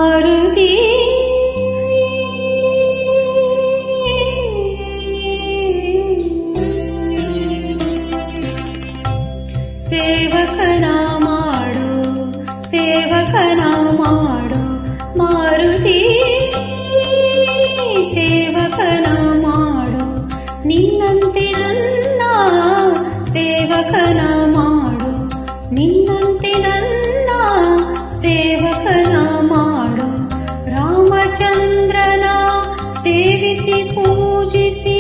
ಮಾರುತಿ ಸೇವಕನ ಮಾಡು ಸೇವಕನ ಮಾಡು ಮಾರುತಿ ಸೇವಕನ ಮಾಡು ನಿನ್ನಂತೆ ನನ್ನ ಸೇವಕನ ಮಾಡು ನಿನ್ನಂತೆ ನನ್ನ ಸೇವಕನ ಮಾಡು ರಾಮಚಂದ್ರನ ಸೇವಿಸಿ ಪೂಜಿಸಿ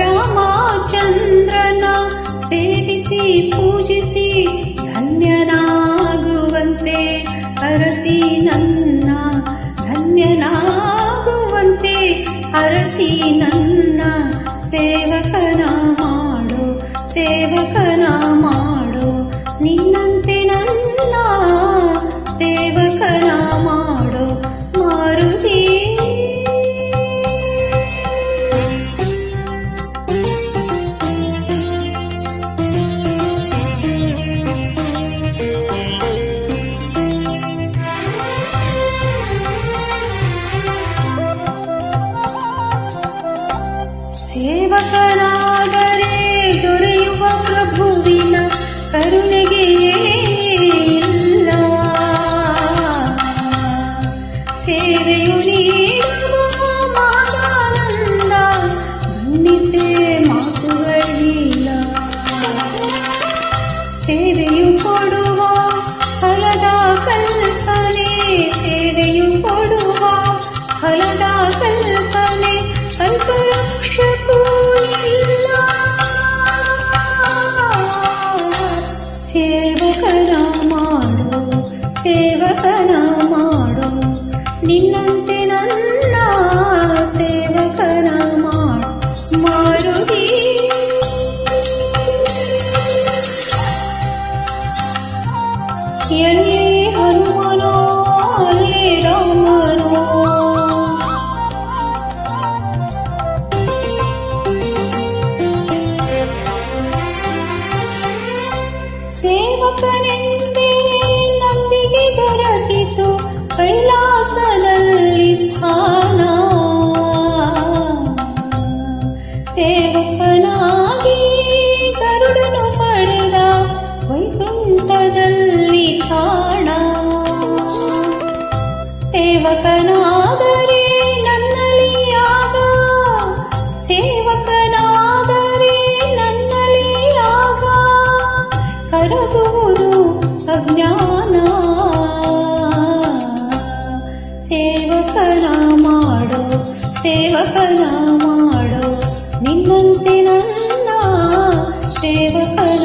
ರಾಮಚಂದ್ರನ ಸೇವಿಸಿ ಪೂಜಿಸಿ ಧನ್ಯನಾಗುವಂತೆ ಹರಸಿ ನನ್ನ ಧನ್ಯನಾಗುವಂತೆ ಹರಸಿ ನನ್ನ ಸೇವಕನ ಮಾಡು ಸೇವಕನ ಮಾಡು ನಿನ್ನಂತೆ ನನ್ನ ಸೇವಕನ ಮಾಡು ಮಾರುತಿ ಸೇವಕನಾದರೆ ದೊರೆಯುವ ಪ್ರಭುವಿನ ಕರುಣೆಗೆ ಇಲ್ಲ ಸೇವೆಯು ನೀಡುವ ಮಾತಾನಂದ ಬಣ್ಣಿಸೆ ಮಾತುಗಳಿಲ್ಲ ಸೇವೆಯು ಕೊಡುವ ಫಲದ ಕಲ್ಪನೆ ಸೇವೆಯು ಕೊಡುವ ಫಲದ ಕಲ್ಪನೆ ಕಲ್ಪವೃಕ್ಷಕ್ಕೂ ಇಲ್ಲ ಸೇವಕನ ಮಾಡು ಸೇವಕನ ಮಾಡು ನಿನ್ನಂತೆ ನನ್ನ ಸೇವಕನ ಮಾಡು ಮಾರುತಿ ಎಲ್ಲಿ ಹನುಮನೋ ಅಲ್ಲಿ ರಾಮನೋ ಸೇವಕನೆಂದೇ ನಂದಿಗೆ ದೊರಕಿತು ಕೈಲಾಸದಲ್ಲಿ ಸ್ಥಾನ ಸೇವಕನಾಗಿ ಗರುಡನು ಪಡೆದ ವೈಕುಂಠದಲ್ಲಿ ತಾಣ ಸೇವಕನಾದರೆ ನನ್ನಲ್ಲಿ ಆಗ ಸೇವಕನಾದರೆ ನನ್ನಲ್ಲಿ ಆಗ ಕರಗುವುದು ಅಜ್ಞಾನ ಸೇವಕನ ಮಾಡು ಸೇವಕನ ಮಾಡು ನಿನ್ನಂತೆ ನನ್ನ ಸೇವಕನ